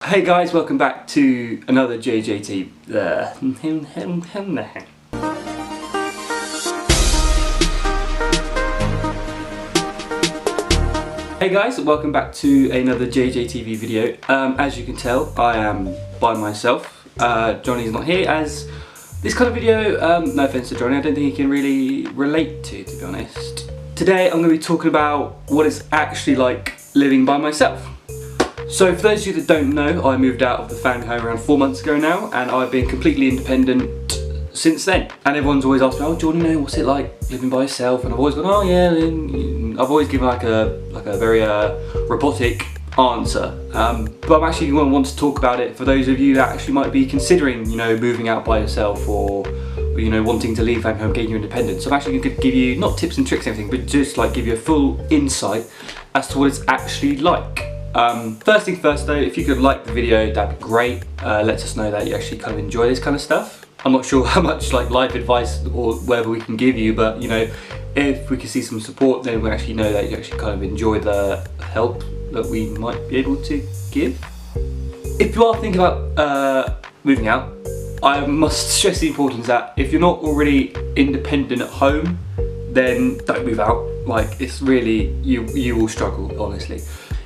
Hey guys, welcome back to another JJT. Hey guys, welcome back to another JJTV video. As you can tell, I am by myself. Johnny's not here, as this kind of video, no offense to Johnny, I don't think he can really relate to be honest. Today I'm going to be talking about what it's actually like living by myself. So for those of you that don't know, I moved out of the family home around 4 months ago now, and I've been completely independent since then. And everyone's always asked me, oh Jordan, what's it like living by yourself? And I've always gone, oh yeah, and I've always given like a very robotic answer. But I'm actually going to want to talk about it for those of you that actually might be considering, moving out by yourself or wanting to leave family home, getting your independence. So I'm actually going to give you, not tips and tricks and everything, but just like give you a full insight as to what it's actually like. First thing first though, if you could like the video, that'd be great. Lets us know that you actually kind of enjoy this kind of stuff. I'm not sure how much like life advice or whatever we can give you, but if we can see some support, then we actually know that you actually kind of enjoy the help that we might be able to give. If you are thinking about moving out, I must stress the importance that if you're not already independent at home, then don't move out. Like, it's really, you will struggle, honestly.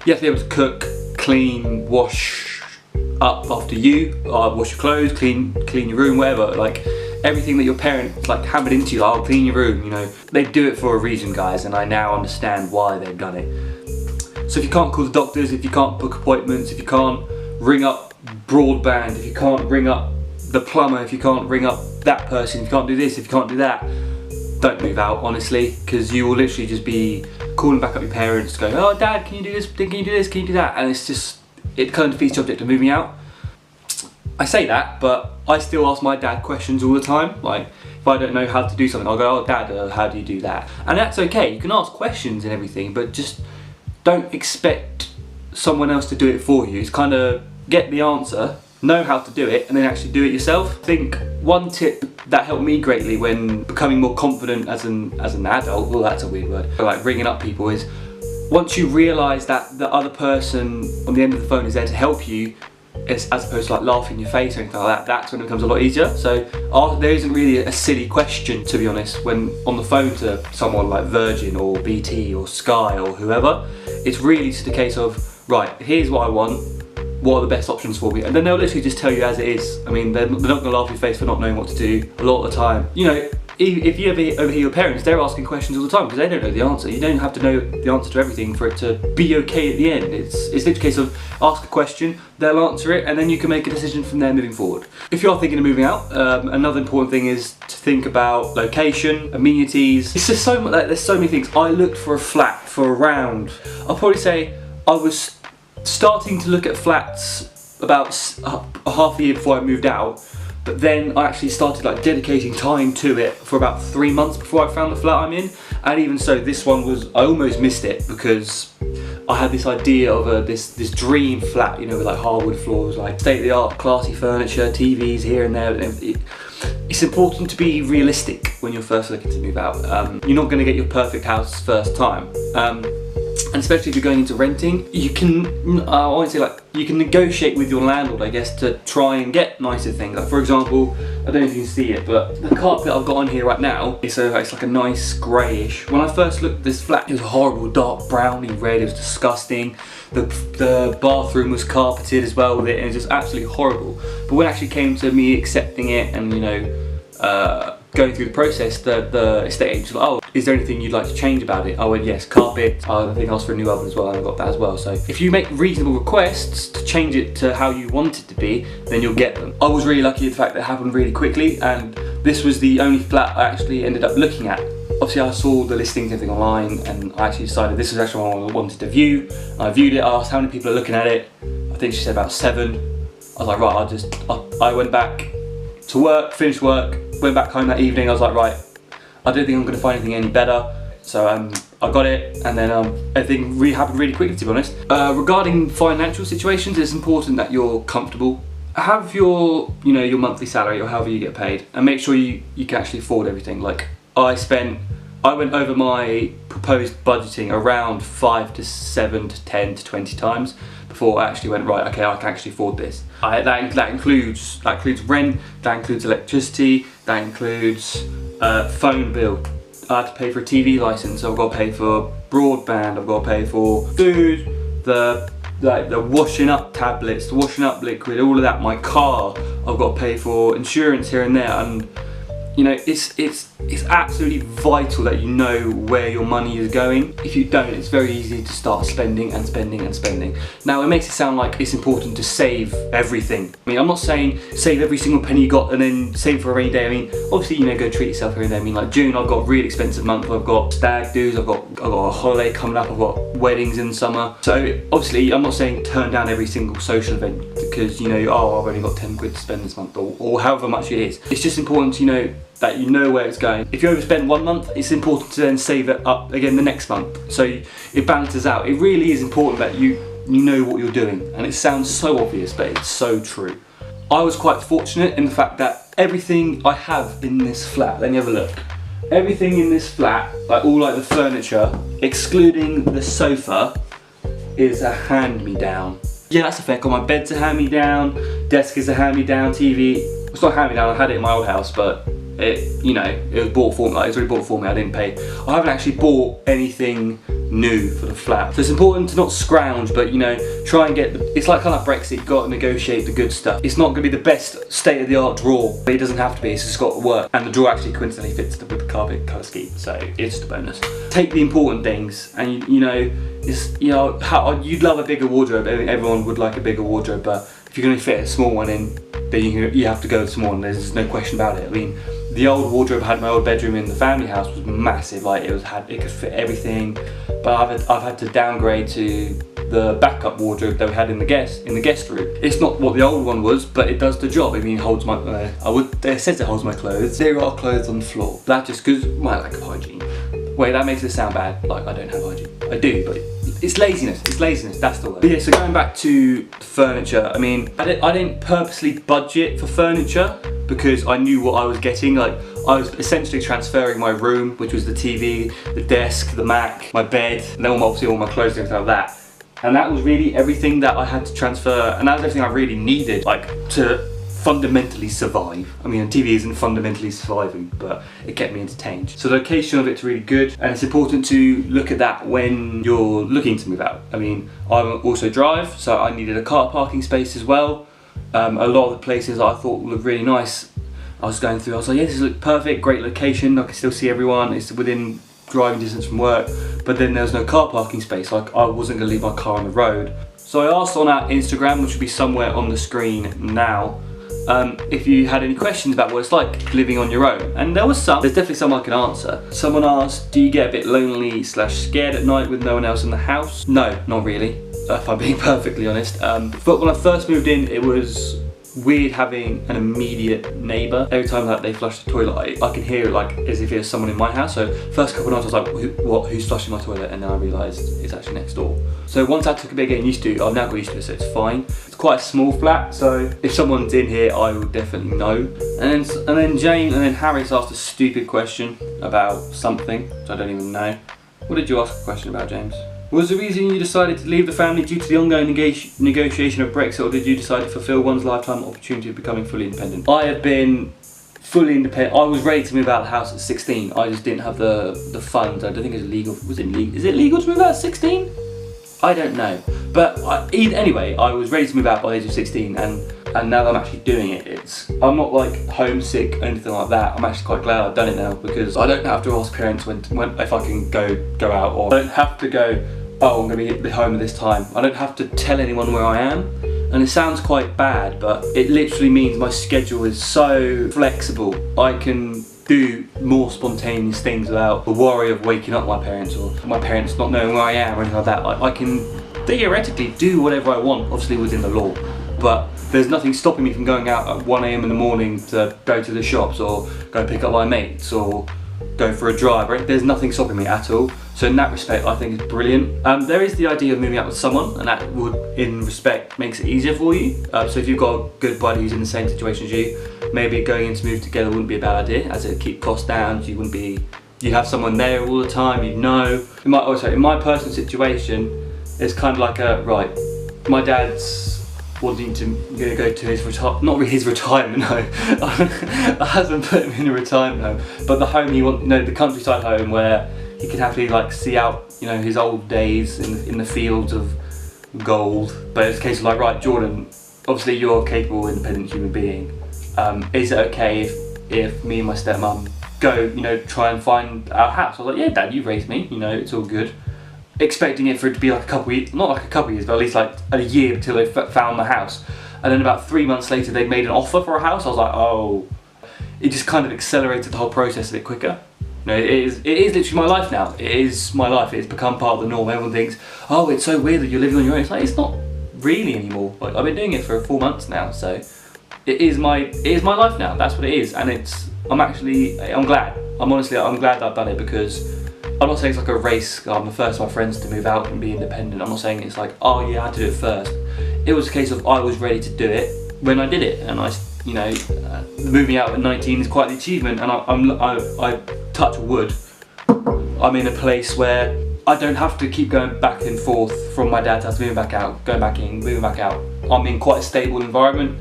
You have to be able to cook, clean, wash up after you, wash your clothes, clean your room, whatever. Like everything that your parents like hammered into you, I'll clean your room, They do it for a reason, guys, and I now understand why they've done it. So if you can't call the doctors, if you can't book appointments, if you can't ring up broadband, if you can't ring up the plumber, if you can't ring up that person, if you can't do this, if you can't do that, don't move out, honestly, because you will literally just be calling back up your parents, going, oh dad, can you do this, can you do this, can you do that? And it's just, it kind of defeats the object of moving out. I say that, but I still ask my dad questions all the time. Like, if I don't know how to do something, I'll go, oh dad, how do you do that? And that's okay, you can ask questions and everything, but just don't expect someone else to do it for you. It's kind of, get the answer, know how to do it, and then actually do it yourself. I think one tip that helped me greatly when becoming more confident as an adult, well that's a weird word, but like ringing up people, is once you realise that the other person on the end of the phone is there to help you, as opposed to like laughing in your face or anything like that, that's when it becomes a lot easier. So there isn't really a silly question, to be honest, when on the phone to someone like Virgin or BT or Sky or whoever. It's really just a case of, right, here's what I want, what are the best options for me, and then they'll literally just tell you as it is. I mean, they're not going to laugh in your face for not knowing what to do a lot of the time. If you ever overhear your parents, they're asking questions all the time because they don't know the answer. You don't have to know the answer to everything for it to be okay at the end. It's literally a case of ask a question, they'll answer it, and then you can make a decision from there moving forward. If you are thinking of moving out, another important thing is to think about location, amenities. It's just so much, like, there's so many things. I looked for a flat for around, I'll probably say I was starting to look at flats about a half a year before I moved out, but then I actually started like dedicating time to it for about 3 months before I found the flat I'm in. And even so, this one was, I almost missed it because I had this idea of this dream flat, with like hardwood floors, like state-of-the-art classy furniture, TVs here and there. It's important to be realistic when you're first looking to move out. You're not going to get your perfect house first time. And especially if you're going into renting, you can, you can negotiate with your landlord, I guess, to try and get nicer things. Like, for example, I don't know if you can see it, but the carpet I've got on here right now, it's like a nice greyish. When I first looked at this flat, it was horrible, dark browny red, it was disgusting. The bathroom was carpeted as well with it, and it was just absolutely horrible. But when it actually came to me accepting it and, going through the process, the estate agent was like, oh, is there anything you'd like to change about it? I went, yes, carpet. I think I asked for a new oven as well, and I got that as well. So if you make reasonable requests to change it to how you want it to be, then you'll get them. I was really lucky in the fact that it happened really quickly, and this was the only flat I actually ended up looking at. Obviously I saw the listings and everything online, and I actually decided this was actually what I wanted to view. I viewed it, I asked how many people are looking at it. I think she said about 7. I was like, right, I went back to work, finished work, went back home that evening. I was like, right, I don't think I'm going to find anything any better. So I got it, and then everything really happened really quickly, to be honest. Regarding financial situations, it's important that you're comfortable. Have your, your monthly salary or however you get paid, and make sure you can actually afford everything. Like I went over my proposed budgeting around 5 to 7 to 10 to 20 times before I actually went, right, okay, I can actually afford this. That includes rent, that includes electricity, that includes phone bill. I have to pay for a TV license, I've got to pay for broadband, I've got to pay for food, the washing up tablets, the washing up liquid, all of that, my car, I've got to pay for insurance here and there, and you know, it's absolutely vital that you know where your money is going. If you don't, it's very easy to start spending and spending and spending. Now, it makes it sound like it's important to save everything. I mean, I'm not saying save every single penny you got and then save for a rainy day. I mean, obviously, you know, go treat yourself here and there. I mean, like June, I've got a really expensive month. I've got stag do's, I've got a holiday coming up, I've got weddings in summer. So obviously, I'm not saying turn down every single social event because, you know, oh, I've only got 10 quid to spend this month, or however much it is. It's just important to, you know, that you know where it's going. If you overspend 1 month, it's important to then save it up again the next month, so it balances out. It really is important that you know what you're doing, and it sounds so obvious, but it's so true. I was quite fortunate in the fact that everything I have in this flat, let me have a look. Everything in this flat, like all like the furniture, excluding the sofa, is a hand-me-down. Yeah, that's a fair call. My bed's a hand-me-down, desk is a hand-me-down, TV. It's not hand-me-down, I had it in my old house, but it, you know, it was bought for me. Like, it was already bought for me. I didn't pay. I haven't actually bought anything new for the flat, so it's important to not scrounge, but you know, try and get. It's like kind of Brexit. You've got to negotiate the good stuff. It's not going to be the best state-of-the-art drawer, but it doesn't have to be. It's just got to work, and the drawer actually coincidentally fits with the carpet colour scheme, so it's just a bonus. Take the important things, and you know, it's, you know, how you'd love a bigger wardrobe. I think everyone would like a bigger wardrobe, but if you're going to fit a small one in, then you have to go with small one. There's no question about it. I mean, the old wardrobe I had in my old bedroom in the family house was massive. Like it could fit everything. But I've had to downgrade to the backup wardrobe that we had in the guest room. It's not what the old one was, but it does the job. I mean, it holds my. It says it holds my clothes. There are clothes on the floor. That's just because my lack of hygiene. Wait, that makes it sound bad. Like I don't have hygiene. I do, but it's laziness. It's laziness. That's the word. But yeah. So going back to the furniture. I mean, I didn't purposely budget for furniture because I knew what I was getting. Like I was essentially transferring my room, which was the TV, the desk, the Mac, my bed, and then obviously all my clothes and everything like that. And that was really everything that I had to transfer, and that was everything I really needed, like to fundamentally survive. I mean, TV isn't fundamentally surviving, but it kept me entertained. So the location of it's really good, and it's important to look at that when you're looking to move out. I mean, I also drive, so I needed a car parking space as well. A lot of the places I thought looked really nice, I was going through, I was like, yeah, this looks perfect, great location, I can still see everyone, it's within driving distance from work, but then there was no car parking space, like I wasn't going to leave my car on the road. So I asked on our Instagram, which will be somewhere on the screen now, if you had any questions about what it's like living on your own, and there was some. There's definitely some I can answer. Someone asked, do you get a bit lonely / scared at night with no one else in the house? No, not really, if I'm being perfectly honest. But when I first moved in, it was weird having an immediate neighbour. Every time that they flush the toilet, I can hear it like as if it was someone in my house. So first couple of nights I was like, who's flushing my toilet? And then I realised it's actually next door. So once I took a bit of getting used to, I've now got used to it, so it's fine. It's quite a small flat, so if someone's in here, I will definitely know. And then Harris asked a stupid question about something, which I don't even know. What did you ask a question about, James? Was the reason you decided to leave the family due to the ongoing negotiation of Brexit, or did you decide to fulfil one's lifetime opportunity of becoming fully independent? I have been fully independent. I was ready to move out of the house at 16. I just didn't have the funds. I don't think it's legal. Was it legal? Is it legal to move out at 16? I don't know. But anyway, I was ready to move out by the age of 16, and now that I'm actually doing it, I'm not like homesick or anything like that. I'm actually quite glad I've done it now, because I don't have to ask parents when if I can go out, or I don't have to go, oh, I'm going to be home at this time. I don't have to tell anyone where I am. And it sounds quite bad, but it literally means my schedule is so flexible. I can do more spontaneous things without the worry of waking up my parents, or my parents not knowing where I am or anything like that. I can theoretically do whatever I want, obviously within the law, but there's nothing stopping me from going out at 1 AM in the morning to go to the shops, or go pick up my mates, or go for a drive, right? There's nothing stopping me at all. So in that respect, I think it's brilliant. There is the idea of moving out with someone, and that would, in respect, makes it easier for you. So if you've got a good buddy who's in the same situation as you, maybe going in to move together wouldn't be a bad idea, as it keep costs down. You'd have someone there all the time, you'd know. In my personal situation, it's kind of like right, my dad's wanting to go to his not his retirement home. I hasn't put him in a retirement home, but the home he wants, the countryside home where he can happily like see out, his old days in the fields of gold. But it's a case of like, right, Jordan, obviously you're a capable, independent human being. Is it okay if me and my stepmom go, try and find our house? I was like, yeah, Dad, you raised me, it's all good. Expecting it for it to be like a couple years, not like a couple years, but at least like a year until they found the house. And then about 3 months later, they made an offer for a house. I was like, oh, it just kind of accelerated the whole process a bit quicker. It is literally my life now. It is my life. It's become part of the norm. Everyone thinks, oh, it's so weird that you're living on your own. It's like, it's not really anymore. Like, I've been doing it for 4 months now, so it is my life now. That's what it is, and I'm glad. I'm glad that I've done it, because I'm not saying it's like a race. I'm the first of my friends to move out and be independent. I'm not saying it's like, oh yeah, I had to do it first. It was a case of I was ready to do it when I did it, and moving out at 19 is quite the achievement. And I touch wood, I'm in a place where I don't have to keep going back and forth from my dad's house, moving back out, going back in, moving back out. I'm in quite a stable environment.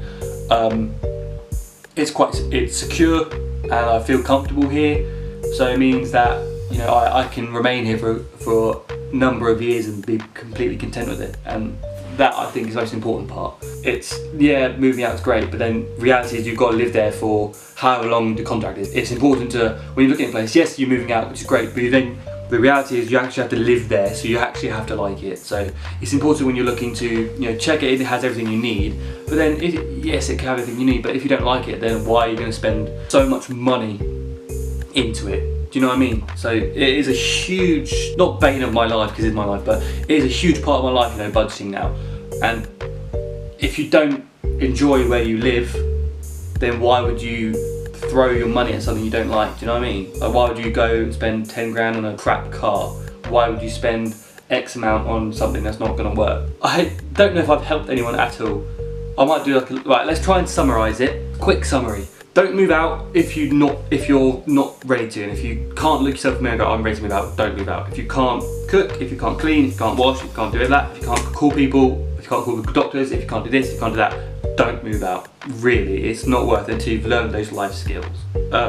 It's secure, and I feel comfortable here. So it means that I can remain here for a number of years and be completely content with it, and that I think is the most important part. Moving out is great, but then reality is you've got to live there for however long the contract is. It's important to, when you're looking at a place, yes, you're moving out, which is great, but then the reality is you actually have to live there, so you actually have to like it. So it's important when you're looking to check it has everything you need, but then yes, it can have everything you need, but if you don't like it, then why are you going to spend so much money into it? Do you know what I mean? So it is a huge, not bane of my life because it's my life, but it is a huge part of my life, budgeting now. And if you don't enjoy where you live, then why would you throw your money at something you don't like? Do you know what I mean? Like, why would you go and spend 10 grand on a crap car? Why would you spend X amount on something that's not going to work? I don't know if I've helped anyone at all. I might do right, let's try and summarise it. Quick summary. Don't move out if you're not ready to, and if you can't look yourself in the mirror and go, I'm ready to move out, don't move out. If you can't cook, if you can't clean, if you can't wash, if you can't do that, if you can't call people, if you can't call the doctors, if you can't do this, if you can't do that, don't move out. Really, it's not worth it until you've learned those life skills.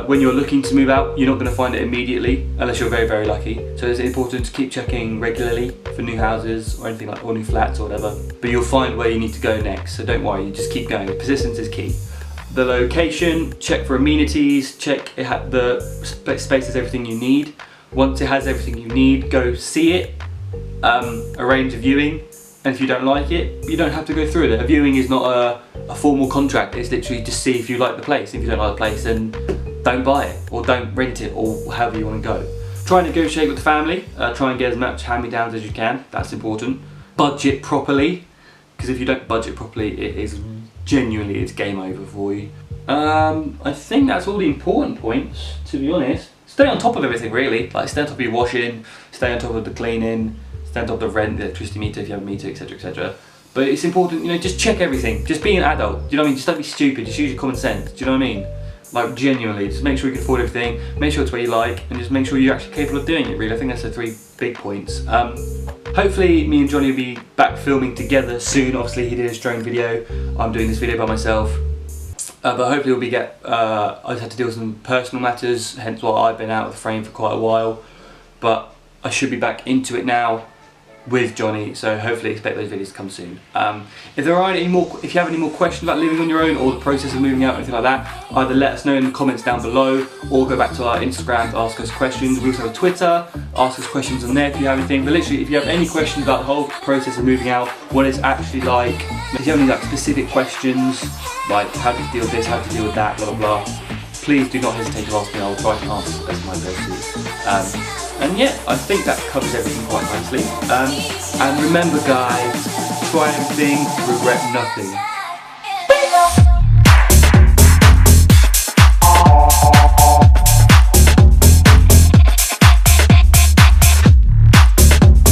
When you're looking to move out, you're not going to find it immediately unless you're very, very lucky. So it's important to keep checking regularly for new houses or anything like, or new flats or whatever. But you'll find where you need to go next, so don't worry, you just keep going. Persistence is key. The location, check for amenities, check the space has everything you need. Once it has everything you need, go see it, arrange a viewing, and if you don't like it, you don't have to go through it. A viewing is not a formal contract, it's literally just see if you like the place. If you don't like the place, then don't buy it, or don't rent it, or however you want to go. Try and negotiate with the family, try and get as much hand-me-downs as you can, that's important. Budget properly, because if you don't budget properly, genuinely it's game over for you. I think that's all the important points, to be honest. Stay on top of everything really, like stay on top of your washing, stay on top of the cleaning, stay on top of the rent, the electricity meter if you have a meter, etc, etc. But it's important, just check everything, just be an adult, do you know what I mean? Just don't be stupid, just use your common sense, do you know what I mean? Like genuinely, just make sure you can afford everything, make sure it's where you like, and just make sure you're actually capable of doing it really. I think that's the 3 big points. Hopefully me and Johnny will be back filming together soon. Obviously he did his drone video, I'm doing this video by myself. But hopefully I just had to deal with some personal matters, hence why I've been out of the frame for quite a while. But I should be back into it now with Johnny, so hopefully expect those videos to come soon. If you have any more questions about living on your own or the process of moving out or anything like that, either let us know in the comments down below or go back to our Instagram to ask us questions. We also have a Twitter, ask us questions on there if you have anything. But literally, if you have any questions about the whole process of moving out, what it's actually like, if you have any specific questions, like how to deal with this, how to deal with that, blah blah blah, please do not hesitate to ask me. I'll try to answer as best my ability. And yeah, I think that covers everything quite nicely. And remember guys, try everything, regret nothing.